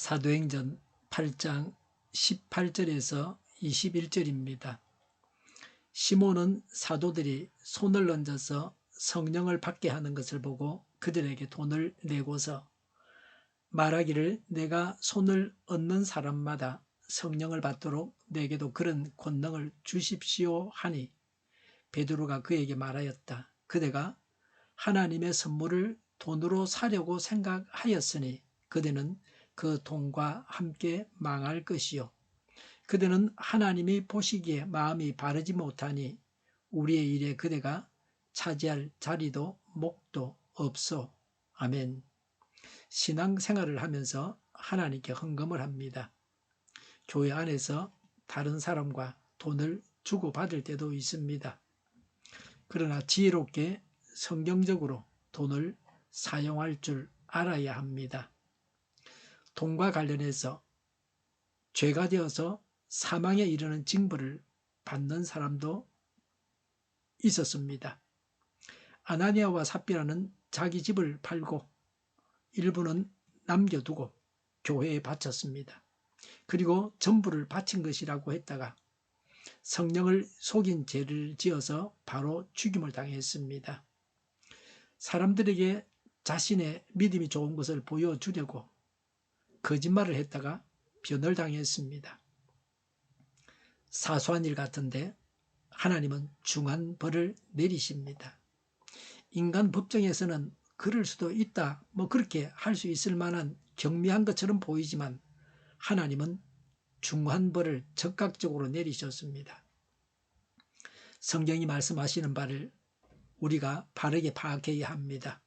사도행전 8장 18절에서 21절입니다. 시몬은 사도들이 손을 얹어서 성령을 받게 하는 것을 보고 그들에게 돈을 내고서 말하기를 내가 손을 얹는 사람마다 성령을 받도록 내게도 그런 권능을 주십시오 하니 베드로가 그에게 말하였다. 그대가 하나님의 선물을 돈으로 사려고 생각하였으니 그대는 그 돈과 함께 망할 것이요. 그대는 하나님이 보시기에 마음이 바르지 못하니 우리의 일에 그대가 차지할 자리도 목도 없소. 아멘. 신앙생활을 하면서 하나님께 헌금을 합니다. 교회 안에서 다른 사람과 돈을 주고받을 때도 있습니다. 그러나 지혜롭게 성경적으로 돈을 사용할 줄 알아야 합니다. 돈과 관련해서 죄가 되어서 사망에 이르는 징벌을 받는 사람도 있었습니다. 아나니아와 삽비라는 자기 집을 팔고 일부는 남겨두고 교회에 바쳤습니다. 그리고 전부를 바친 것이라고 했다가 성령을 속인 죄를 지어서 바로 죽임을 당했습니다. 사람들에게 자신의 믿음이 좋은 것을 보여주려고 거짓말을 했다가 변을 당했습니다. 사소한 일 같은데 하나님은 중한 벌을 내리십니다. 인간 법정에서는 그럴 수도 있다, 그렇게 할 수 있을 만한 경미한 것처럼 보이지만 하나님은 중한 벌을 적극적으로 내리셨습니다. 성경이 말씀하시는 바를 우리가 바르게 파악해야 합니다.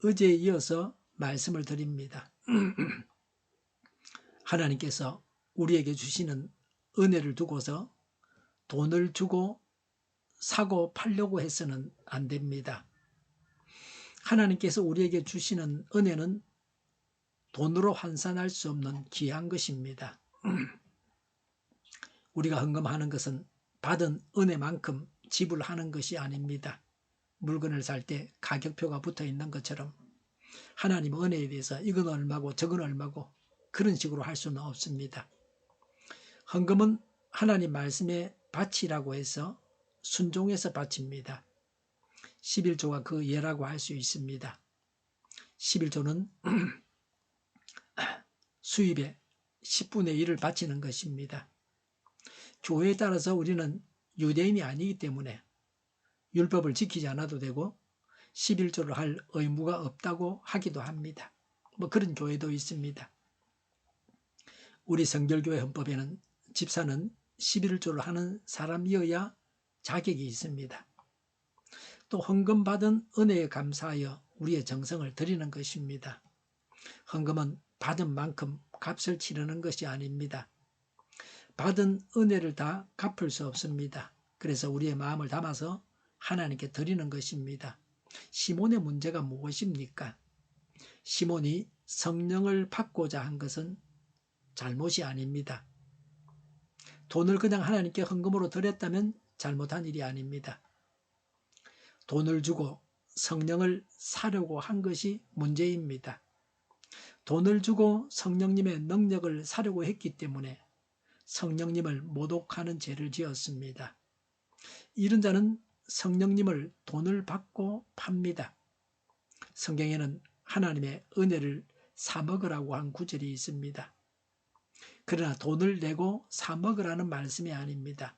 어제에 이어서 말씀을 드립니다. 하나님께서 우리에게 주시는 은혜를 두고서 돈을 주고 사고 팔려고 해서는 안 됩니다. 하나님께서 우리에게 주시는 은혜는 돈으로 환산할 수 없는 귀한 것입니다. 우리가 헌금하는 것은 받은 은혜만큼 지불하는 것이 아닙니다. 물건을 살 때 가격표가 붙어 있는 것처럼 하나님의 은혜에 대해서 이건 얼마고 저건 얼마고 그런 식으로 할 수는 없습니다. 헌금은 하나님 말씀에 바치라고 해서 순종해서 바칩니다. 11조가 그 예라고 할 수 있습니다. 11조는 수입의 10분의 1을 바치는 것입니다. 교회에 따라서 우리는 유대인이 아니기 때문에 율법을 지키지 않아도 되고 11조를 할 의무가 없다고 하기도 합니다. 그런 교회도 있습니다. 우리 성결교회 헌법에는 집사는 11조를 하는 사람이어야 자격이 있습니다. 또 헌금 받은 은혜에 감사하여 우리의 정성을 드리는 것입니다. 헌금은 받은 만큼 값을 치르는 것이 아닙니다. 받은 은혜를 다 갚을 수 없습니다. 그래서 우리의 마음을 담아서 하나님께 드리는 것입니다. 시몬의 문제가 무엇입니까? 시몬이 성령을 받고자 한 것은 잘못이 아닙니다. 돈을 그냥 하나님께 헌금으로 드렸다면 잘못한 일이 아닙니다. 돈을 주고 성령을 사려고 한 것이 문제입니다. 돈을 주고 성령님의 능력을 사려고 했기 때문에 성령님을 모독하는 죄를 지었습니다. 이런 자는 성령님을 돈을 받고 팝니다. 성경에는 하나님의 은혜를 사먹으라고 한 구절이 있습니다. 그러나 돈을 내고 사먹으라는 말씀이 아닙니다.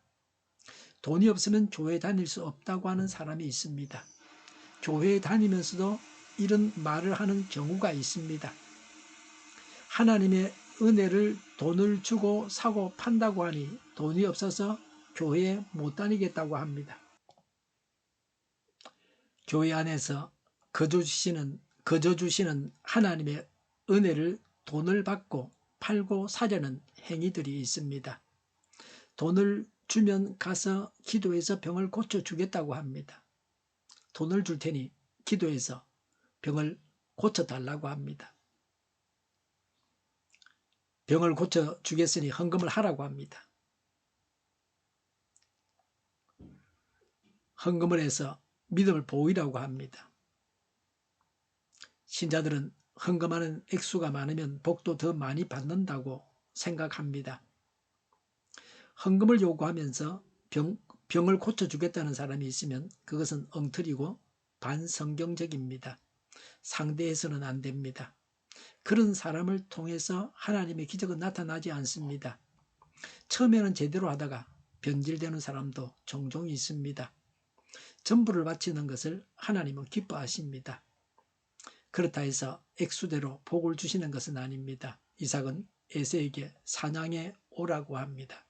돈이 없으면 교회 다닐 수 없다고 하는 사람이 있습니다. 교회에 다니면서도 이런 말을 하는 경우가 있습니다. 하나님의 은혜를 돈을 주고 사고 판다고 하니 돈이 없어서 교회에 못 다니겠다고 합니다. 교회 안에서 거저 주시는 하나님의 은혜를 돈을 받고 팔고 사려는 행위들이 있습니다. 돈을 주면 가서 기도해서 병을 고쳐주겠다고 합니다. 돈을 줄 테니 기도해서 병을 고쳐달라고 합니다. 병을 고쳐주겠으니 헌금을 하라고 합니다. 헌금을 해서 믿음을 보이라고 합니다. 신자들은 헌금하는 액수가 많으면 복도 더 많이 받는다고 생각합니다. 헌금을 요구하면서 병을 고쳐주겠다는 사람이 있으면 그것은 엉터리고 반성경적입니다. 상대해서는 안 됩니다. 그런 사람을 통해서 하나님의 기적은 나타나지 않습니다. 처음에는 제대로 하다가 변질되는 사람도 종종 있습니다. 전부를 바치는 것을 하나님은 기뻐하십니다. 그렇다 해서 액수대로 복을 주시는 것은 아닙니다. 이삭은 에서에게 사냥에 오라고 합니다.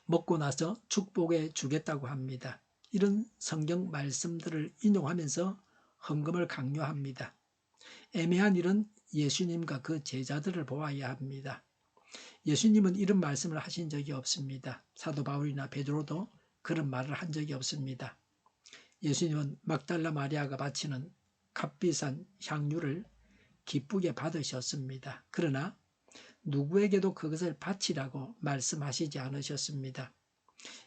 먹고 나서 축복해 주겠다고 합니다. 이런 성경 말씀들을 인용하면서 헌금을 강요합니다. 애매한 일은 예수님과 그 제자들을 보아야 합니다. 예수님은 이런 말씀을 하신 적이 없습니다. 사도 바울이나 베드로도 그런 말을 한 적이 없습니다. 예수님은 막달라 마리아가 바치는 값비싼 향유를 기쁘게 받으셨습니다. 그러나 누구에게도 그것을 바치라고 말씀하시지 않으셨습니다.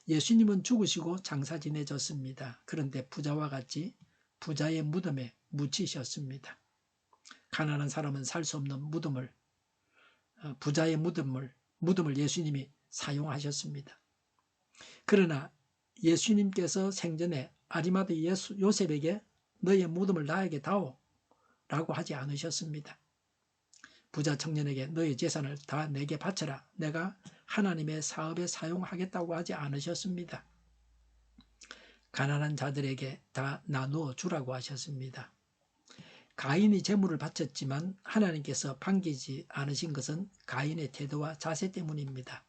예수님은 죽으시고 장사 지내졌습니다. 그런데 부자와 같이 부자의 무덤에 묻히셨습니다. 가난한 사람은 살 수 없는 부자의 무덤을 예수님이 사용하셨습니다. 그러나 예수님께서 생전에 아리마대 요셉에게 너의 무덤을 나에게 다오 라고 하지 않으셨습니다. 부자 청년에게 너의 재산을 다 내게 바쳐라. 내가 하나님의 사업에 사용하겠다고 하지 않으셨습니다. 가난한 자들에게 다 나누어 주라고 하셨습니다. 가인이 재물을 바쳤지만 하나님께서 반기지 않으신 것은 가인의 태도와 자세 때문입니다.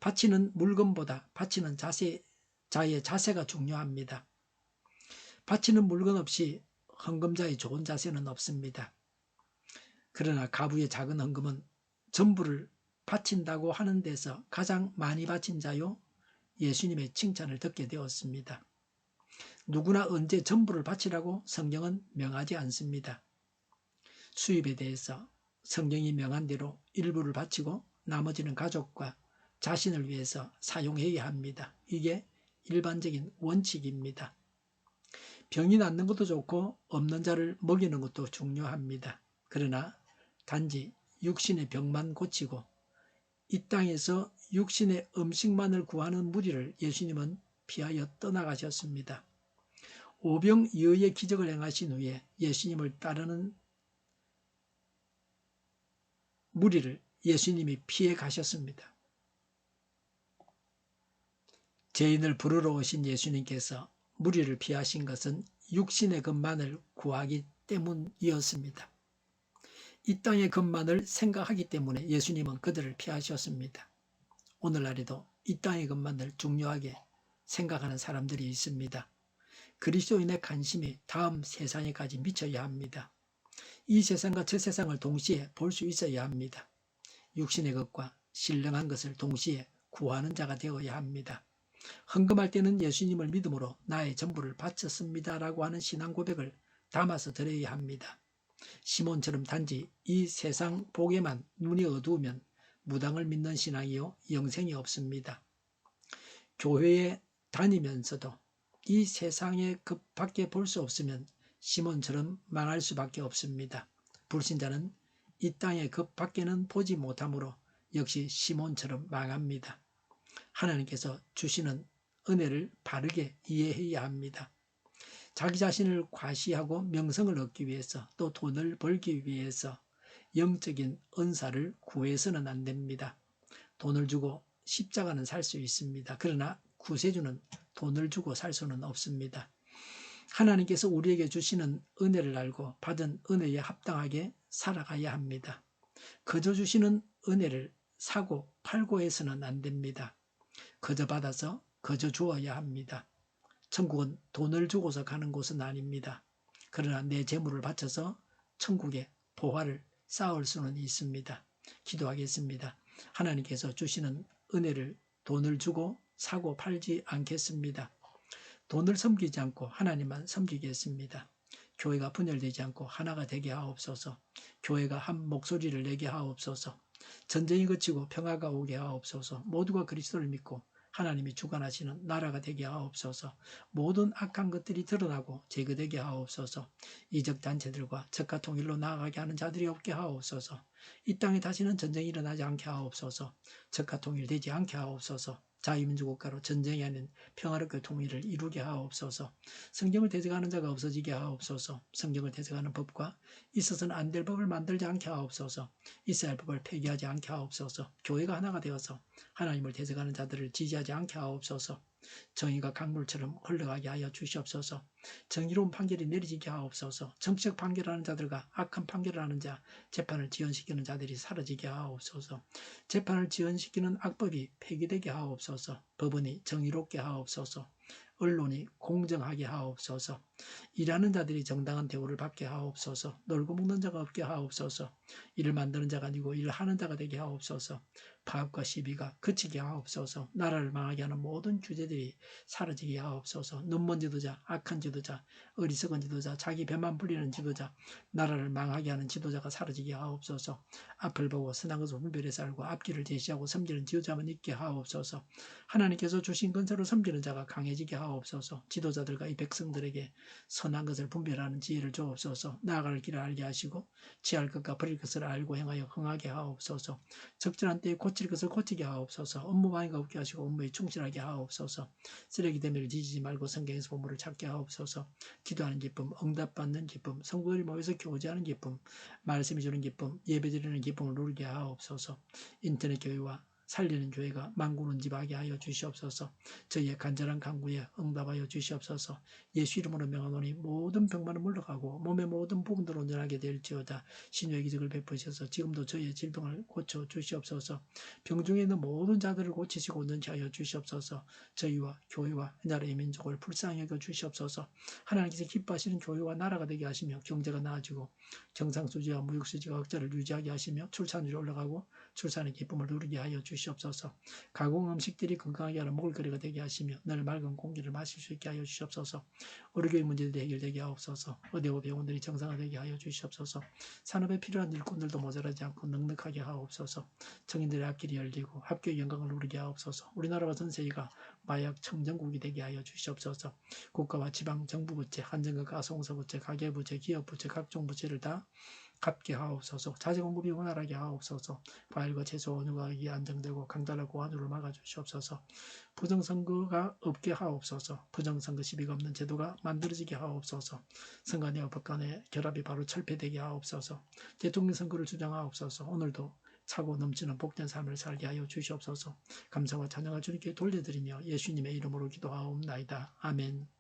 바치는 물건보다 바치는 자의 자세가 중요합니다. 바치는 물건 없이 헌금자의 좋은 자세는 없습니다. 그러나 가부의 작은 헌금은 전부를 바친다고 하는 데서 가장 많이 바친 자요 예수님의 칭찬을 듣게 되었습니다. 누구나 언제 전부를 바치라고 성경은 명하지 않습니다. 수입에 대해서 성경이 명한 대로 일부를 바치고 나머지는 가족과 자신을 위해서 사용해야 합니다. 이게 일반적인 원칙입니다. 병이 낫는 것도 좋고 없는 자를 먹이는 것도 중요합니다. 그러나 단지 육신의 병만 고치고 이 땅에서 육신의 음식만을 구하는 무리를 예수님은 피하여 떠나가셨습니다. 오병이어의 기적을 행하신 후에 예수님을 따르는 무리를 예수님이 피해 가셨습니다. 죄인을 부르러 오신 예수님께서 무리를 피하신 것은 육신의 것만을 구하기 때문이었습니다. 이 땅의 것만을 생각하기 때문에 예수님은 그들을 피하셨습니다. 오늘날에도 이 땅의 것만을 중요하게 생각하는 사람들이 있습니다. 그리스도인의 관심이 다음 세상에까지 미쳐야 합니다. 이 세상과 저 세상을 동시에 볼 수 있어야 합니다. 육신의 것과 신령한 것을 동시에 구하는 자가 되어야 합니다. 헌금할 때는 예수님을 믿음으로 나의 전부를 바쳤습니다 라고 하는 신앙 고백을 담아서 드려야 합니다. 시몬처럼 단지 이 세상 복에만 눈이 어두우면 무당을 믿는 신앙이요 영생이 없습니다. 교회에 다니면서도 이 세상의 것 밖에 볼 수 없으면 시몬처럼 망할 수밖에 없습니다. 불신자는 이 땅의 것 밖에는 보지 못하므로 역시 시몬처럼 망합니다. 하나님께서 주시는 은혜를 바르게 이해해야 합니다. 자기 자신을 과시하고 명성을 얻기 위해서 또 돈을 벌기 위해서 영적인 은사를 구해서는 안 됩니다. 돈을 주고 십자가는 살 수 있습니다. 그러나 구세주는 돈을 주고 살 수는 없습니다. 하나님께서 우리에게 주시는 은혜를 알고 받은 은혜에 합당하게 살아가야 합니다. 거저 주시는 은혜를 사고 팔고 해서는 안 됩니다. 거저 받아서 거저 주어야 합니다. 천국은 돈을 주고서 가는 곳은 아닙니다. 그러나 내 재물을 바쳐서 천국의 보화를 쌓을 수는 있습니다. 기도하겠습니다. 하나님께서 주시는 은혜를 돈을 주고 사고 팔지 않겠습니다. 돈을 섬기지 않고 하나님만 섬기겠습니다. 교회가 분열되지 않고 하나가 되게 하옵소서. 교회가 한 목소리를 내게 하옵소서. 전쟁이 그치고 평화가 오게 하옵소서. 모두가 그리스도를 믿고 하나님이 주관하시는 나라가 되게 하옵소서. 모든 악한 것들이 드러나고 제거되게 하옵소서. 이적 단체들과 적화 통일로 나아가게 하는 자들이 없게 하옵소서. 이 땅에 다시는 전쟁이 일어나지 않게 하옵소서. 적화 통일되지 않게 하옵소서. 자유민주국가로 전쟁이 아닌 평화롭게 통일을 이루게 하옵소서. 성경을 대적하는 자가 없어지게 하옵소서. 성경을 대적하는 법과 있어서는 안 될 법을 만들지 않게 하옵소서. 있어야 할 법을 폐기하지 않게 하옵소서. 교회가 하나가 되어서 하나님을 대적하는 자들을 지지하지 않게 하옵소서. 정의가 강물처럼 흘러가게 하여 주시옵소서. 정의로운 판결이 내리지게 하옵소서. 정치적 판결하는 자들과 악한 판결을 하는 자, 재판을 지연시키는 자들이 사라지게 하옵소서. 재판을 지연시키는 악법이 폐기되게 하옵소서. 법원이 정의롭게 하옵소서. 언론이 공정하게 하옵소서. 일하는 자들이 정당한 대우를 받게 하옵소서. 놀고 먹는 자가 없게 하옵소서. 일을 만드는 자가 아니고 일하는 자가 되게 하옵소서. 파업과 시비가 그치게 하옵소서. 나라를 망하게 하는 모든 규제들이 사라지게 하옵소서. 눈먼 지도자, 악한 지도자, 어리석은 지도자, 자기 배만 불리는 지도자, 나라를 망하게 하는 지도자가 사라지게 하옵소서. 앞을 보고 선한 것을 분별해서 알고 앞길을 제시하고 섬기는 지도자만 있게 하옵소서. 하나님께서 주신 건설을 섬기는 자가 강해지게 하옵소서. 지도자들과 이 백성들에게 선한 것을 분별하는 지혜를 주옵소서. 나아갈 길을 알게 하시고 취할 것과 버릴 것을 알고 행하여 흥하게 하옵소서. 적절한 때에 고칠 것을 고치게 하옵소서. 업무 방해가 없게 하시고 업무에 충실하게 하옵소서. 쓰레기 대면을 뒤지지 말고 성경에서 보물을 찾게 하옵소서. 기도하는 기쁨, 응답받는 기쁨, 성도들이 모여서 교제하는 기쁨, 말씀이 주는 기쁨, 예배드리는 기쁨을 누리게 하옵소서. 인터넷 교회와 살리는 교회가 만군운집하게 하여 주시옵소서. 저희의 간절한 간구에 응답하여 주시옵소서. 예수 이름으로 명하노니 모든 병만은 물러가고 몸의 모든 부분들을 온전하게 될지어다. 신유의 기적을 베푸셔서 지금도 저희의 질병을 고쳐 주시옵소서. 병중에 있는 모든 자들을 고치시고 온전치 하여 주시옵소서. 저희와 교회와 나라의 민족을 불쌍히 여겨 주시옵소서. 하나님께서 기뻐하시는 교회와 나라가 되게 하시며 경제가 나아지고 경상수지와 무역수지가 억제를 유지하게 하시며 출산율이 올라가고 출산의 기쁨을 누리게 하여 주시옵소서. 가공 음식들이 건강하게 하는 먹을거리가 되게 하시며 늘 맑은 공기를 마실 수 있게 하여 주시옵소서. 의료교육 문제들이 해결되게 하옵소서. 의대와 병원들이 정상화되게 하여 주시옵소서. 산업에 필요한 일꾼들도 모자라지 않고 넉넉하게 하옵소서. 청인들의 앞길이 열리고 합교의 영광을 누리게 하옵소서. 우리나라와 전 세계가 마약 청정국이 되게 하여 주시옵소서. 국가와 지방 정부 부채, 한정과 가소공사 부채, 가계부채, 기업부채, 각종 부채를 다 갚게 하옵소서. 자재 공급이 원활하게 하옵소서. 과일과 채소 원유 가격이 안정되고 강달하고 환율을 막아주시옵소서. 부정선거가 없게 하옵소서. 부정선거 시비가 없는 제도가 만들어지게 하옵소서. 선관위와 법 간의 결합이 바로 철폐되게 하옵소서. 대통령 선거를 주장하옵소서. 오늘도 차고 넘치는 복된 삶을 살게 하여 주시옵소서. 감사와 찬양을 주님께 돌려드리며 예수님의 이름으로 기도하옵나이다. 아멘.